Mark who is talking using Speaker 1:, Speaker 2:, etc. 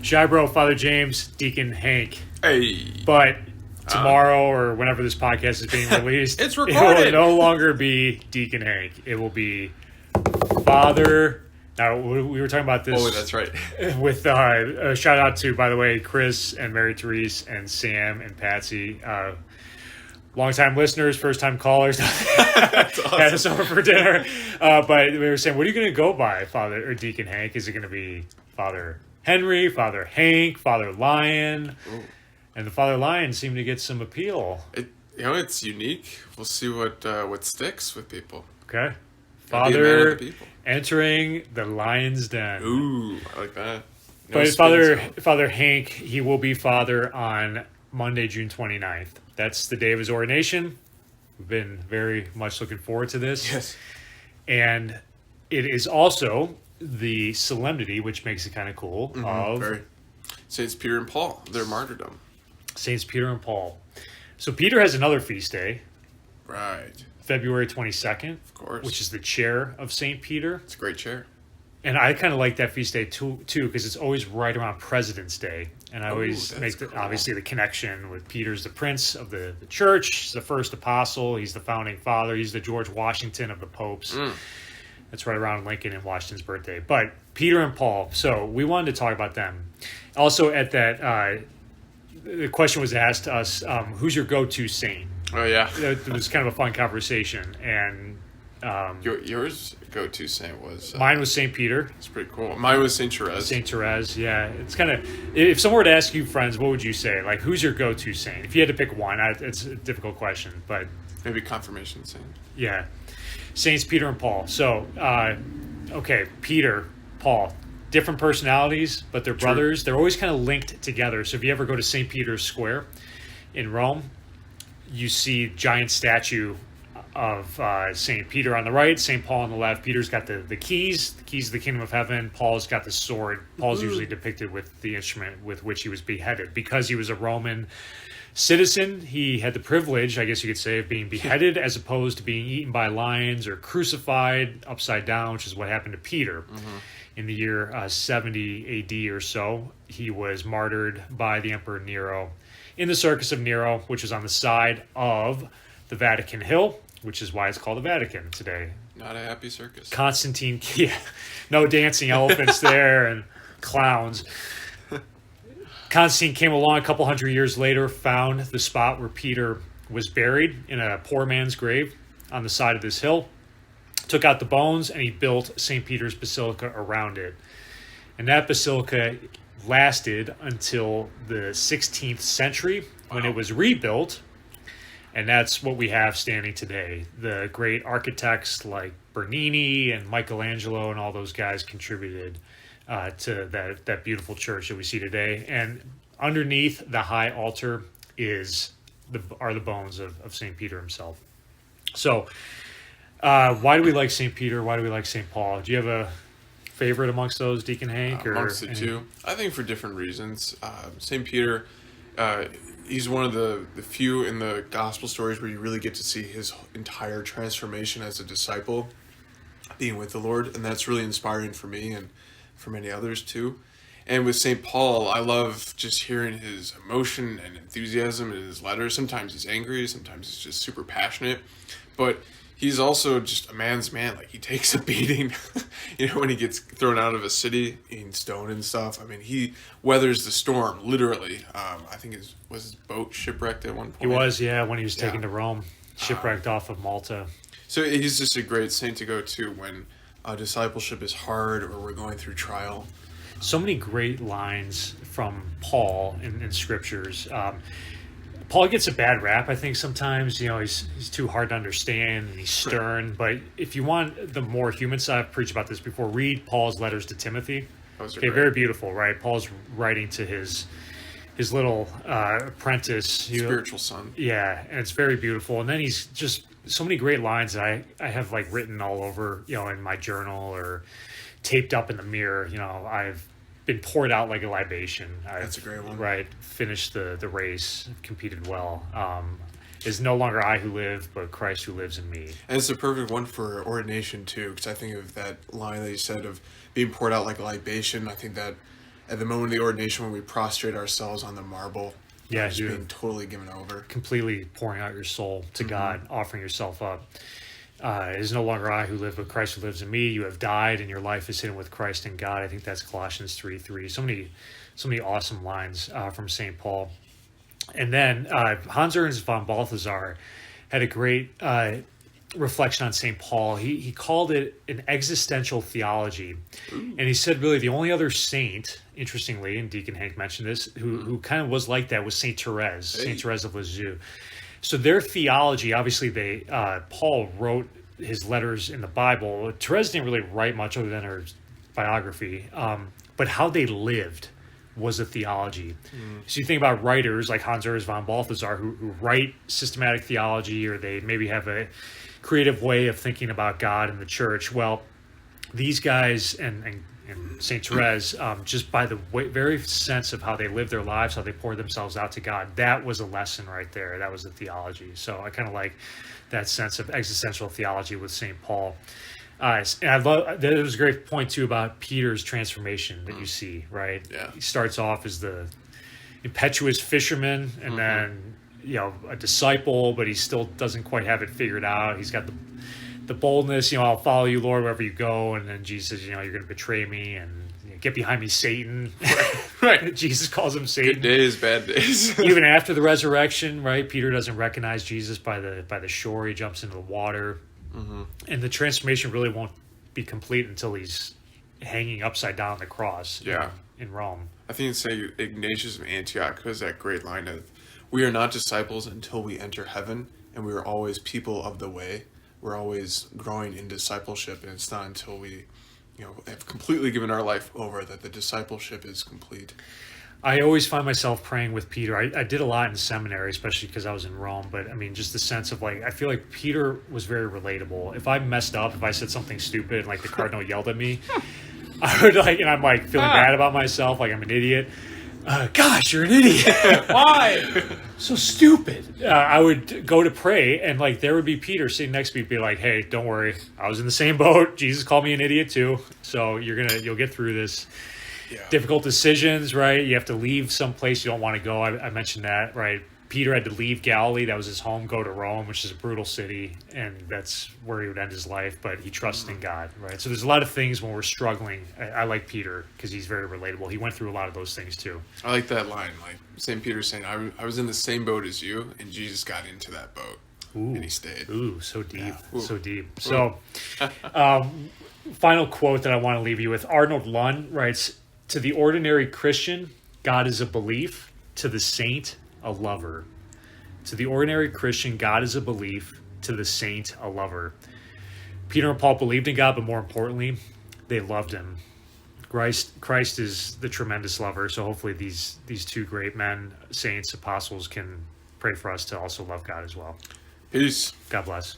Speaker 1: Shy Bro, Father James, Deacon Hank.
Speaker 2: Hey.
Speaker 1: But tomorrow or whenever this podcast is being released,
Speaker 2: It's recorded.
Speaker 1: It will no longer be Deacon Hank. It will be Father. Now, we were talking about this.
Speaker 2: Oh, that's right.
Speaker 1: With a shout out to, by the way, Chris and Mary Therese and Sam and Patsy. Long-time listeners, first-time callers.
Speaker 2: That's awesome.
Speaker 1: Had us over for dinner. But we were saying, what are you going to go by, Father or Deacon Hank? Is it going to be Father Henry, Father Hank, Father Lion?
Speaker 2: Ooh.
Speaker 1: And the Father Lion seemed to get some appeal.
Speaker 2: It's unique. We'll see what sticks with people.
Speaker 1: Okay.
Speaker 2: Gotta be a man of
Speaker 1: Father
Speaker 2: the people.
Speaker 1: entering the lion's den.
Speaker 2: Ooh, I like that. No
Speaker 1: But
Speaker 2: spin
Speaker 1: Father Hank, he will be father on Monday, June 29th. That's the day of his ordination. We've been very much looking forward to this.
Speaker 2: Yes.
Speaker 1: And it is also the solemnity, which makes it kind of cool, of
Speaker 2: Saints Peter and Paul, their martyrdom.
Speaker 1: Saints Peter and Paul. So Peter has another feast day,
Speaker 2: Right.
Speaker 1: February 22nd,
Speaker 2: Of course.
Speaker 1: which is the chair of St. Peter.
Speaker 2: It's a great chair.
Speaker 1: And I kind of like that feast day too, because it's always right around President's Day. And I always
Speaker 2: that's
Speaker 1: make,
Speaker 2: cool.
Speaker 1: obviously, the connection with Peter's the prince of the church. He's the first apostle. He's the founding father. He's the George Washington of the popes. That's right around Lincoln and Washington's birthday. But Peter and Paul. So we wanted to talk about them. Also, at that, the question was asked to us, who's your go-to saint?
Speaker 2: Oh, yeah.
Speaker 1: It was kind of a fun conversation. And
Speaker 2: Yours go-to saint was...
Speaker 1: mine was St. Peter.
Speaker 2: It's pretty cool. Mine was Saint Therese.
Speaker 1: St. Therese, yeah. It's kind of, if someone were to ask you, friends, what would you say? Like, who's your go-to saint? If you had to pick one, it's a difficult question, but
Speaker 2: Maybe confirmation saint.
Speaker 1: yeah. Saints Peter and Paul. So, okay, Peter, Paul, different personalities, but they're brothers. They're always kind of linked together. So if you ever go to St. Peter's Square in Rome, you see giant statue of St. Peter on the right, St. Paul on the left. Peter's got the keys of the kingdom of heaven. Paul's got the sword. Paul's usually depicted with the instrument with which he was beheaded. Because he was a Roman citizen, he had the privilege, I guess you could say, of being beheaded as opposed to being eaten by lions or crucified upside down, which is what happened to Peter. In the year 70 AD or so, he was martyred by the Emperor Nero in the Circus of Nero, which is on the side of the Vatican Hill, which is why it's called the Vatican today.
Speaker 2: Not a happy circus.
Speaker 1: Constantine, yeah, no dancing elephants there and clowns. Constantine came along a couple hundred years later, found the spot where Peter was buried in a poor man's grave on the side of this hill, took out the bones, and he built St. Peter's Basilica around it. And that basilica lasted until the 16th century when it was rebuilt. And that's what we have standing today. The great architects like Bernini and Michelangelo and all those guys contributed to that beautiful church that we see today. And underneath the high altar are the bones of St. Peter himself. So why do we like St. Peter? Why do we like St. Paul? Do you have a favorite amongst those, Deacon Hank?
Speaker 2: Amongst the two. I think for different reasons. St. Peter... he's one of the few in the gospel stories where you really get to see his entire transformation as a disciple, being with the Lord, and that's really inspiring for me and for many others too. And with St. Paul, I love just hearing his emotion and enthusiasm in his letters. Sometimes he's angry, sometimes he's just super passionate, but he's also just a man's man. Like, he takes a beating, when he gets thrown out of a city, eating stone and stuff. I mean, he weathers the storm, literally. I think was his boat shipwrecked at one point?
Speaker 1: He was, yeah, when he was taken to Rome, shipwrecked off of Malta.
Speaker 2: So he's just a great saint to go to when discipleship is hard or we're going through trial.
Speaker 1: So many great lines from Paul in scriptures. Paul gets a bad rap, I think, sometimes. He's too hard to understand and he's stern. But if you want the more human side, I've preached about this before, read Paul's letters to Timothy. Okay, very beautiful, right? Paul's writing to his little apprentice.
Speaker 2: Spiritual son.
Speaker 1: Yeah, and it's very beautiful. And then he's just so many great lines that I have like written all over, in my journal or taped up in the mirror. I've been poured out like a libation.
Speaker 2: That's a great one.
Speaker 1: Right. Finished the race, competed well. Is no longer I who live, but Christ who lives in me.
Speaker 2: And it's the perfect one for ordination too, because I think of that line that you said of being poured out like a libation. I think that at the moment of the ordination when we prostrate ourselves on the marble.
Speaker 1: Yeah,
Speaker 2: just being totally given over.
Speaker 1: Completely pouring out your soul to God, offering yourself up. It is no longer I who live, but Christ who lives in me. You have died, and your life is hidden with Christ in God. I think that's Colossians 3:3. So many awesome lines from St. Paul. And then Hans Ernst von Balthasar had a great reflection on St. Paul. He called it an existential theology. Ooh. And he said really the only other saint, interestingly, and Deacon Hank mentioned this, who kind of was like that was St. Therese, St. Therese of Lisieux. So their theology, obviously Paul wrote his letters in the Bible. Therese didn't really write much other than her biography, but how they lived was a theology. So you think about writers like Hans Ernst von Balthasar who write systematic theology, or they maybe have a creative way of thinking about God and the church. Well, these guys and St. Therese, just by the very sense of how they live their lives, how they pour themselves out to God, that was a lesson right there. That was a theology. So I kind of like that sense of existential theology with St. Paul. And I love, there was a great point too about Peter's transformation that you see, right?
Speaker 2: Yeah.
Speaker 1: He starts off as the impetuous fisherman, and then a disciple, but he still doesn't quite have it figured out. He's got the boldness, I'll follow you, Lord, wherever you go. And then Jesus says, you're going to betray me, and get behind me, Satan.
Speaker 2: Right.
Speaker 1: Jesus calls him Satan.
Speaker 2: Good days, bad days.
Speaker 1: Even after the resurrection, right? Peter doesn't recognize Jesus by the shore. He jumps into the water. And the transformation really won't be complete until he's hanging upside down on the cross in Rome.
Speaker 2: I think it's St. Ignatius of Antioch has that great line of, we are not disciples until we enter heaven, and we are always people of the way. We're always growing in discipleship, and it's not until we have completely given our life over that the discipleship is complete.
Speaker 1: I always find myself praying with Peter. I did a lot in seminary, especially because I was in Rome. But I mean, just the sense of I feel like Peter was very relatable. If I messed up, if I said something stupid, like the cardinal yelled at me, I would and I'm feeling bad about myself, like I'm an idiot. Gosh, you're an idiot.
Speaker 2: Why?
Speaker 1: So stupid. I would go to pray, and there would be Peter sitting next to me, be like, hey, don't worry. I was in the same boat. Jesus called me an idiot too. So you'll get through this. Yeah. Difficult decisions, right? You have to leave some place you don't want to go. I mentioned that, right? Peter had to leave Galilee. That was his home, go to Rome, which is a brutal city, and that's where he would end his life, but he trusted in God, right? So there's a lot of things when we're struggling. I like Peter because he's very relatable. He went through a lot of those things too.
Speaker 2: I like that line, St. Peter saying, I was in the same boat as you, and Jesus got into that boat, and he stayed.
Speaker 1: Ooh, so deep, so deep. So final quote that I want to leave you with. Arnold Lunn writes, to the ordinary Christian, God is a belief. To the saint, a lover. To the ordinary Christian, God is a belief. To the saint, a lover. Peter and Paul believed in God, but more importantly, they loved him. Christ is the tremendous lover, so hopefully these two great men, saints, apostles, can pray for us to also love God as well.
Speaker 2: Peace.
Speaker 1: God bless.